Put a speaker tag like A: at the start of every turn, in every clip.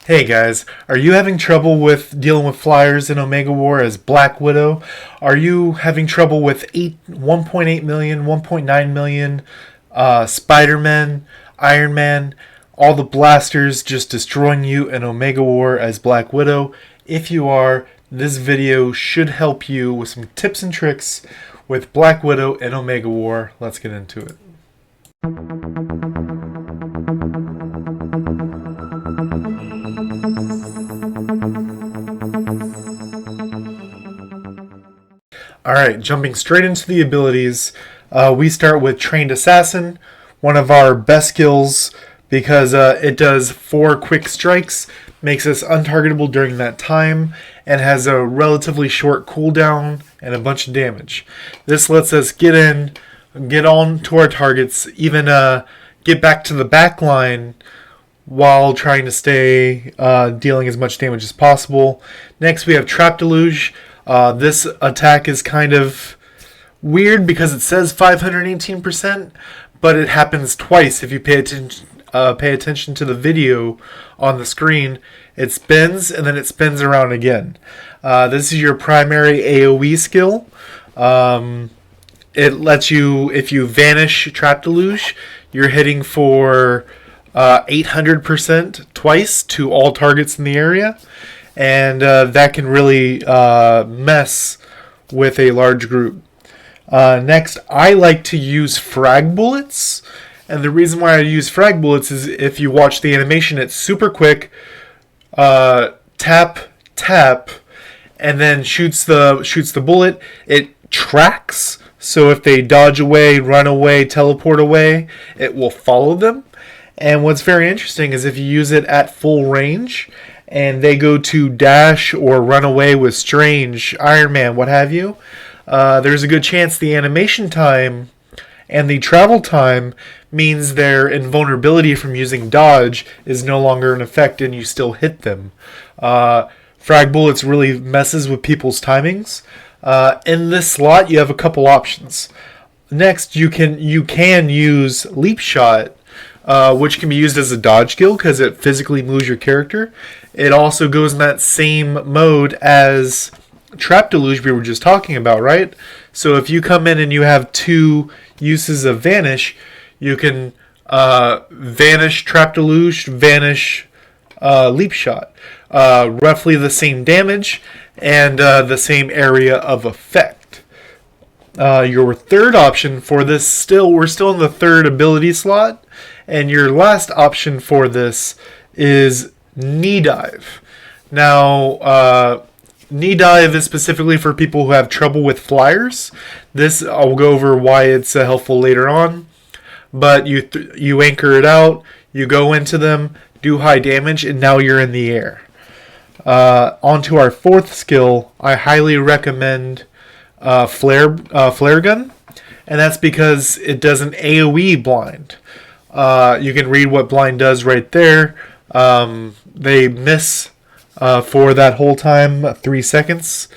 A: Hey guys, are you having trouble with dealing with flyers in Omega War as Black Widow? Are you having trouble with 1.8 million, 1.9 million Spider-Man, Iron Man, all the blasters just destroying you in Omega War as Black Widow? If you are, this video should help you with some tips and tricks with Black Widow in Omega War. Let's get into it. Alright, jumping straight into the abilities, we start with Trained Assassin, one of our best skills because it does 4 quick strikes, makes us untargetable during that time, and has a relatively short cooldown and a bunch of damage. This lets us get in, get on to our targets, even get back to the back line while trying to stay dealing as much damage as possible. Next we have Trap Deluge. This attack is kind of weird because it says 518%, but it happens twice if you pay attention to the video on the screen. It spins and then it spins around again. This is your primary AoE skill. It lets you, if you vanish Trap Deluge, you're hitting for 800% twice to all targets in the area. And that can really mess with a large group. Next, I like to use frag bullets. And the reason why I use frag bullets is if you watch the animation, it's super quick. Tap, tap, and then shoots the bullet. It tracks. So if they dodge away, run away, teleport away, it will follow them. And what's very interesting is if you use it at full range, and they go to dash or run away with Strange, Iron Man, what have you, there's a good chance the animation time and the travel time means their invulnerability from using dodge is no longer in effect and you still hit them. Frag bullets really messes with people's timings. In this slot, you have a couple options. Next, you can use Leap Shot, which can be used as a dodge skill because it physically moves your character. It also goes in that same mode as Trap Deluge we were just talking about, right? So if you come in and you have 2 uses of Vanish, you can Vanish Trap Deluge, Vanish Leap Shot. Roughly the same damage and the same area of effect. Your third option for this, we're still in the third ability slot, and your last option for this is Knee Dive. Now, Knee Dive is specifically for people who have trouble with flyers. This, I'll go over why it's helpful later on. But you anchor it out, you go into them, do high damage, and now you're in the air. On to our fourth skill, I highly recommend Flare Gun. And that's because it does an AoE blind. You can read what blind does right there. They miss for that whole time, 3 seconds.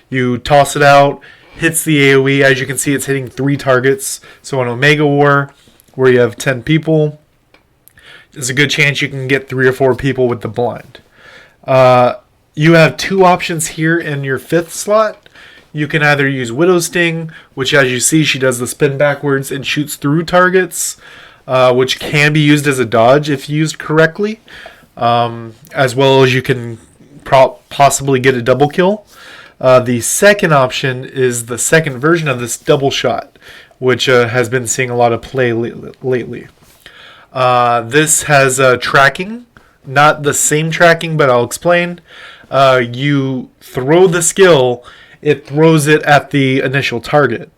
A: You toss it out, hits the AoE. As you can see, it's hitting 3 targets. So in Omega War, where you have 10 people, there's a good chance you can get 3 or 4 people with the blind. You have 2 options here in your 5th slot. You can either use Widow Sting, which as you see, she does the spin backwards and shoots through targets, which can be used as a dodge if used correctly, as well as you can possibly get a double kill. The second option is the second version of this double shot, which has been seeing a lot of play lately. This has tracking, not the same tracking, but I'll explain. You throw the skill, it throws it at the initial target,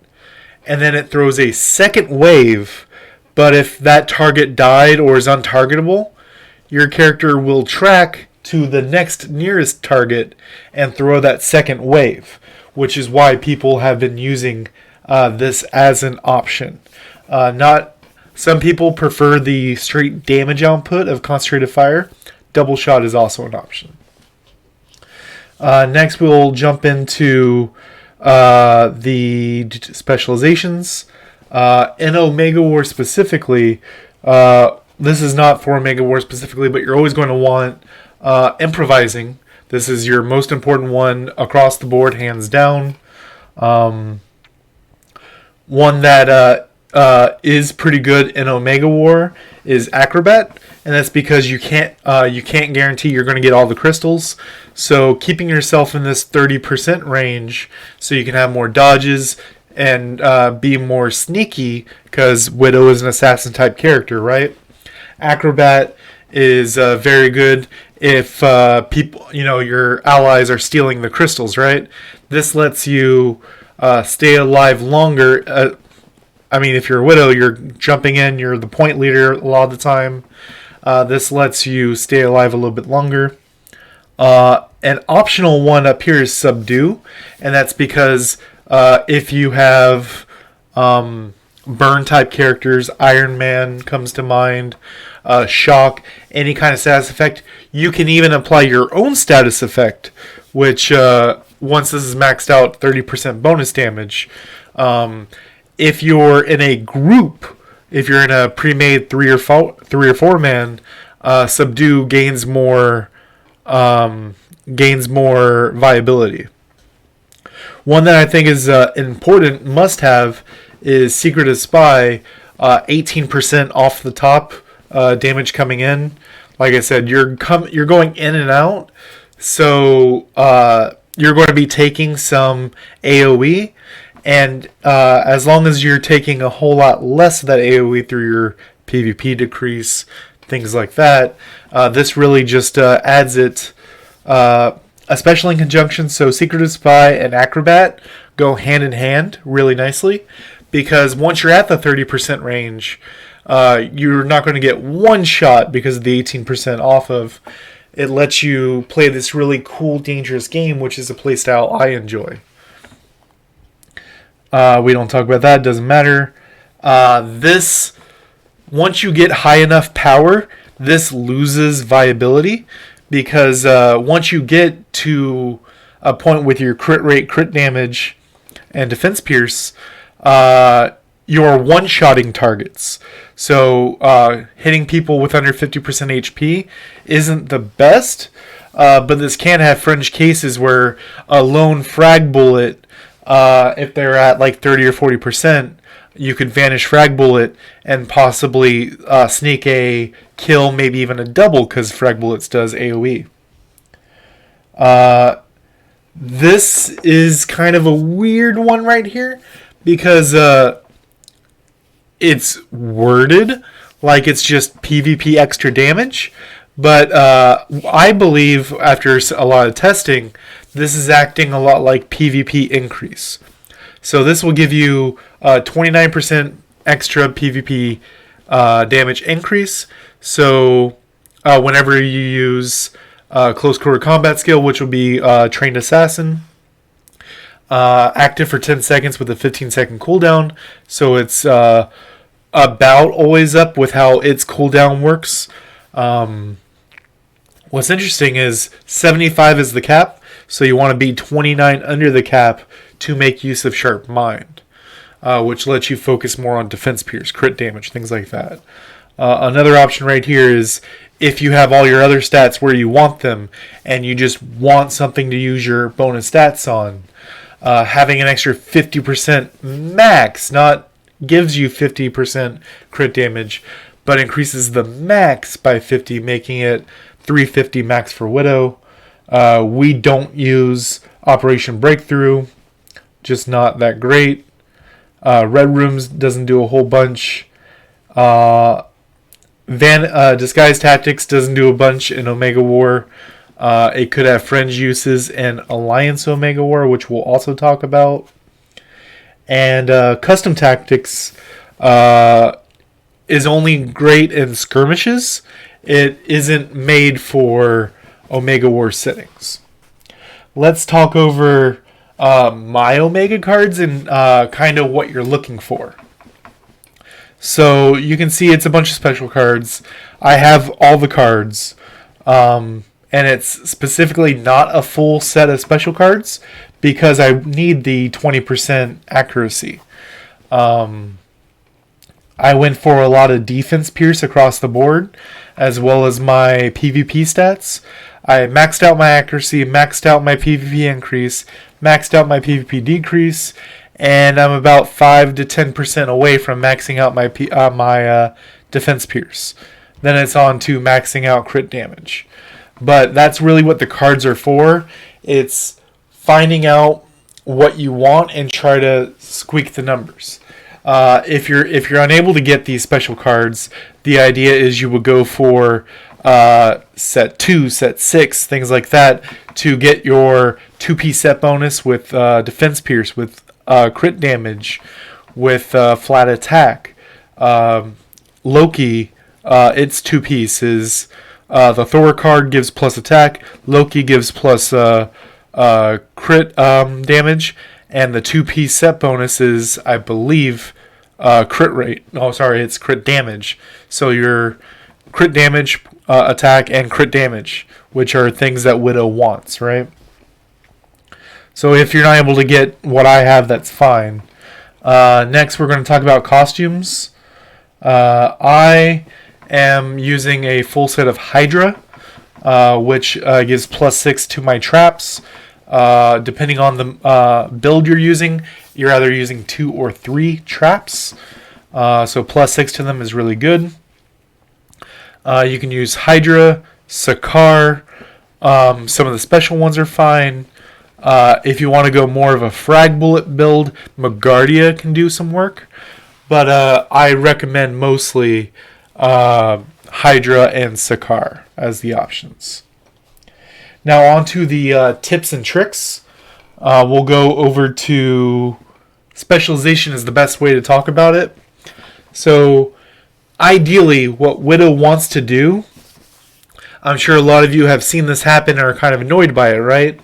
A: and then it throws a second wave. But if that target died or is untargetable, your character will track to the next nearest target and throw that second wave, which is why people have been using this as an option. Some people prefer the straight damage output of concentrated fire. Double shot is also an option. Next, we'll jump into the specializations. In Omega War specifically, this is not for Omega War specifically, but you're always going to want Improvising. This is your most important one across the board, hands down. One that is pretty good in Omega War is Acrobat, and that's because you can't guarantee you're going to get all the crystals. So keeping yourself in this 30% range, so you can have more dodges and be more sneaky, because Widow is an assassin type character, right? Acrobat is very good if people, your allies are stealing the crystals, right? This lets you stay alive longer. If you're a Widow, you're jumping in, you're the point leader a lot of the time. This lets you stay alive a little bit longer. An optional one up here is Subdue, and that's because if you have burn type characters, Iron Man comes to mind, Shock, any kind of status effect, you can even apply your own status effect, which once this is maxed out, 30% bonus damage. If you're in a group, if you're in a pre-made 3 or 4 man, Subdue gains more viability. One that I think is important must-have is Secretive Spy. 18% off the top damage coming in. Like I said, you're going in and out, so you're going to be taking some AoE, and as long as you're taking a whole lot less of that AoE through your PvP decrease, things like that, this really just adds it, especially in conjunction. So Secretive Spy and Acrobat go hand in hand really nicely, because once you're at the 30% range, you're not going to get one shot because of the 18% off of. It lets you play this really cool, dangerous game, which is a playstyle I enjoy. We don't talk about that, it doesn't matter. Once you get high enough power, this loses viability, because once you get to a point with your crit rate, crit damage, and defense pierce, you're one-shotting targets. So hitting people with under 50% HP isn't the best, but this can have fringe cases where a lone frag bullet, if they're at like 30 or 40%, you could vanish frag bullet and possibly sneak a kill, maybe even a double, because frag bullets does AoE. This is kind of a weird one right here, because it's worded like it's just PvP extra damage, but I believe after a lot of testing, this is acting a lot like PvP increase. So this will give you 29% extra PvP damage increase. So whenever you use close quarter combat skill, which will be Trained Assassin, active for 10 seconds with a 15-second cooldown. So it's about always up with how its cooldown works. What's interesting is 75 is the cap, so you want to be 29 under the cap to make use of Sharp Mind, which lets you focus more on defense pierce, crit damage, things like that. Another option right here is if you have all your other stats where you want them and you just want something to use your bonus stats on, having an extra 50% max, not gives you 50% crit damage, but increases the max by 50, making it 350 max for Widow. We don't use Operation Breakthrough, just not that great. Red Rooms doesn't do a whole bunch. Disguise Tactics doesn't do a bunch in Omega War. It could have fringe uses in Alliance Omega War, which we'll also talk about. And Custom Tactics is only great in skirmishes. It isn't made for Omega War settings. Let's talk over my Omega cards and kind of what you're looking for. So you can see it's a bunch of special cards. I have all the cards, and it's specifically not a full set of special cards because I need the 20% accuracy. I went for a lot of defense pierce across the board. as well as my PvP stats. I maxed out my accuracy, maxed out my PvP increase, maxed out my PvP decrease, and I'm about 5 to 10% away from maxing out my defense pierce. Then it's on to maxing out crit damage. But that's really what the cards are for. It's finding out what you want and try to squeak the numbers. If you're unable to get these special cards, the idea is you would go for set 2, set 6, things like that, to get your 2-piece set bonus with defense pierce, with crit damage, with flat attack. Loki, its 2 pieces. The Thor card gives plus attack. Loki gives plus crit damage. And the 2-piece set bonus is, I believe, crit rate. Oh, sorry, it's crit damage. So your crit damage, attack, and crit damage, which are things that Widow wants, right? So if you're not able to get what I have, that's fine. Next, we're going to talk about costumes. I am using a full set of Hydra, which gives plus 6 to my traps. Depending on the build you're using, you're either using 2 or 3 traps. So plus 6 to them is really good. You can use Hydra, Kigerr. Some of the special ones are fine. If you want to go more of a frag bullet build, Magardia can do some work. But I recommend mostly Hydra and Kigerr as the options. Now on to the tips and tricks. We'll go over to specialization is the best way to talk about it. So ideally, what Widow wants to do, I'm sure a lot of you have seen this happen or are kind of annoyed by it, right?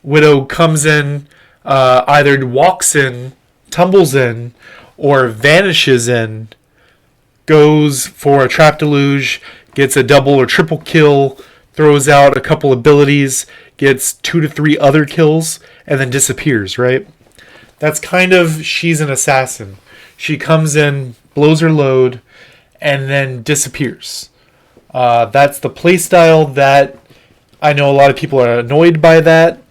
A: Widow comes in, either walks in, tumbles in, or vanishes in, goes for a trap deluge, gets a double or triple kill, throws out a couple abilities, gets 2 to 3 other kills, and then disappears, right? That's kind of, she's an assassin. She comes in, blows her load, and then disappears. That's the playstyle that I know a lot of people are annoyed by that.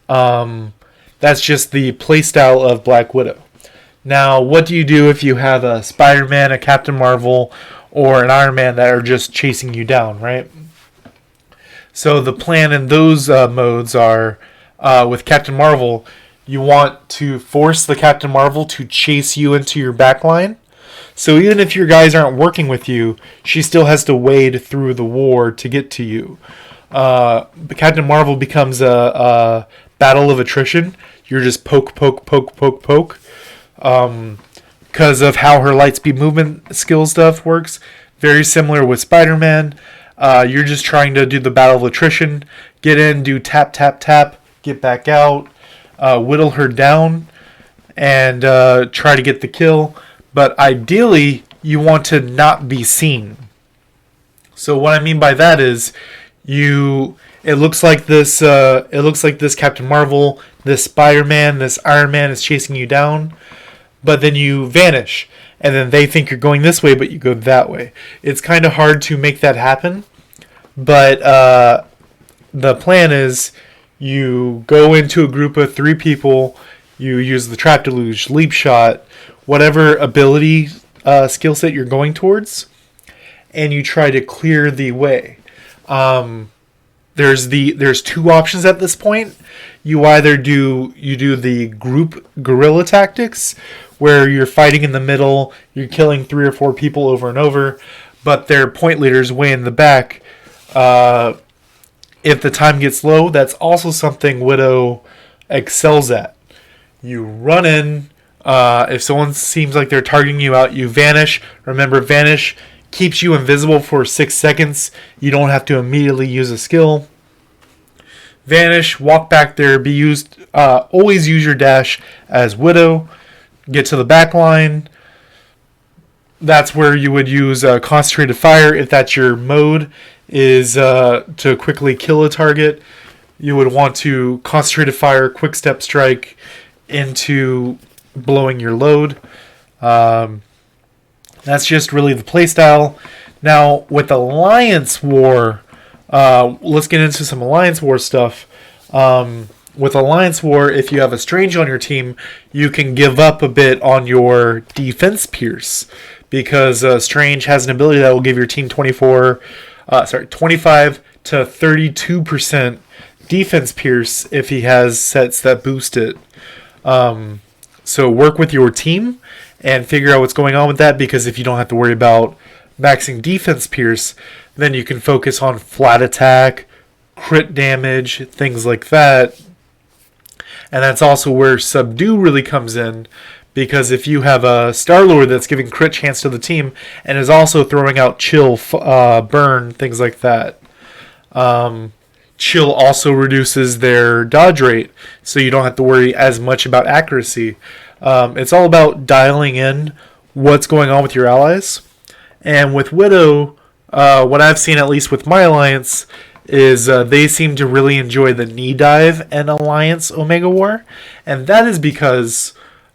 A: That's just the playstyle of Black Widow. Now, what do you do if you have a Spider-Man, a Captain Marvel, or an Iron Man that are just chasing you down, right? So the plan in those modes are, with Captain Marvel, you want to force the Captain Marvel to chase you into your backline. So even if your guys aren't working with you, she still has to wade through the war to get to you. Captain Marvel becomes a battle of attrition. You're just poke, poke, poke, poke, poke. Because of how her light speed movement skill stuff works. Very similar with Spider-Man. You're just trying to do the battle of attrition. Get in, do tap, tap, tap, get back out, whittle her down, and try to get the kill. But ideally, you want to not be seen. So what I mean by that is, it looks like this Captain Marvel, this Spider-Man, this Iron Man is chasing you down, but then you vanish, and then they think you're going this way, but you go that way. It's kind of hard to make that happen, but the plan is you go into a group of 3 people, you use the trap deluge, leap shot, whatever ability skill set you're going towards, and you try to clear the way. There's 2 options at this point. You either do the group guerrilla tactics, where you're fighting in the middle, you're killing 3 or 4 people over and over, but their point leaders way in the back. If the time gets low, that's also something Widow excels at. You run in. If someone seems like they're targeting you out, you vanish. Remember, vanish keeps you invisible for 6 seconds. You don't have to immediately use a skill. Vanish, walk back there, always use your dash as Widow. Get to the back line. That's where you would use concentrated fire if that's your mode, is to quickly kill a target. You would want to concentrated fire, quick step strike into blowing your load. That's just really the playstyle. Now, with Alliance War, let's get into some Alliance War stuff. With Alliance War, if you have a Strange on your team, you can give up a bit on your defense pierce, because Strange has an ability that will give your team 25 to 32% defense pierce if he has sets that boost it. So work with your team and figure out what's going on with that, because if you don't have to worry about maxing defense pierce, then you can focus on flat attack, crit damage, things like that. And that's also where Subdue really comes in, because if you have a Star-Lord that's giving crit chance to the team and is also throwing out chill, burn, things like that. Chill also reduces their dodge rate, so you don't have to worry as much about accuracy. It's all about dialing in what's going on with your allies. And with Widow, what I've seen, at least with my alliance, is they seem to really enjoy the knee dive and Alliance Omega War. And that is because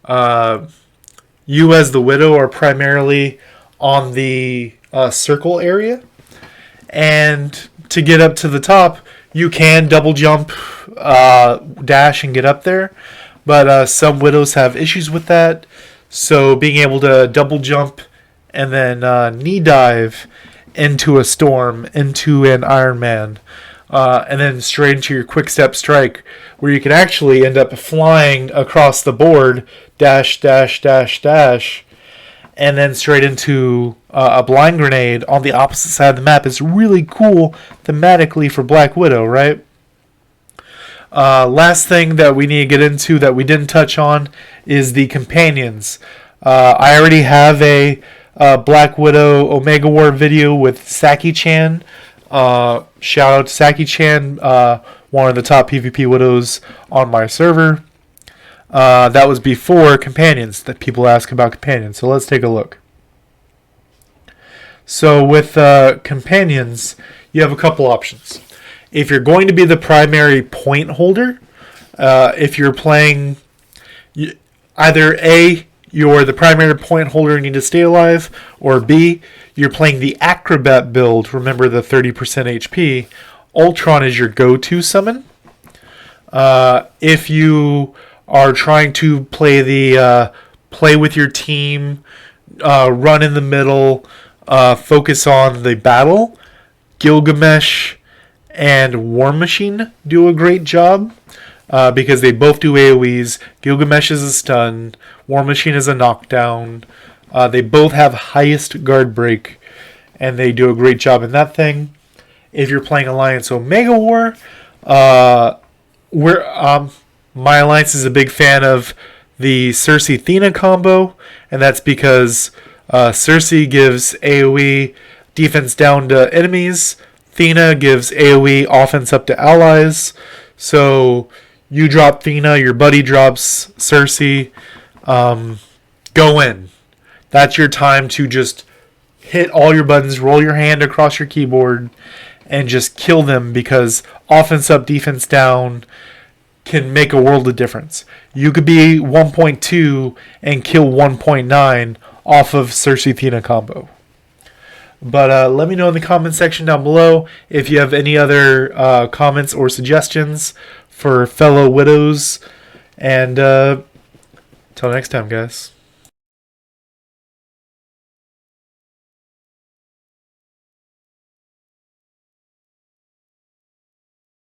A: you as the Widow are primarily on the circle area. And to get up to the top, you can double jump, dash, and get up there. But some Widows have issues with that. So being able to double jump and then knee dive into a Storm, into an Iron Man, and then straight into your quick step strike, where you can actually end up flying across the board, dash, dash, dash, dash, and then straight into a blind grenade on the opposite side of the map is really cool thematically for Black Widow, right? Last thing that we need to get into that we didn't touch on is the companions. I already have a Black Widow Omega War video with Saki-chan. Shout out to Saki-chan, one of the top PvP Widows on my server. That was before companions, that people ask about companions. So let's take a look. So with companions, you have a couple options. If you're going to be the primary point holder, if you're playing either A, you're the primary point holder and need to stay alive, or B, you're playing the Acrobat build, remember the 30% HP, Ultron is your go-to summon. If you are trying to play the play with your team, run in the middle, focus on the battle, Gilgamesh and War Machine do a great job. Because they both do AoEs. Gilgamesh is a stun. War Machine is a knockdown. They both have highest guard break, and they do a great job in that thing. If you're playing Alliance Omega War, my alliance is a big fan of the Cersei-Thena combo, and that's because Cersei gives AoE defense down to enemies. Thena gives AoE offense up to allies. So you drop Thena, your buddy drops Cersei. Go in. That's your time to just hit all your buttons, roll your hand across your keyboard, and just kill them, because offense up, defense down can make a world of difference. You could be 1.2 and kill 1.9 off of Cersei-Thena combo. But let me know in the comment section down below if you have any other comments or suggestions for fellow widows. And till next time, guys.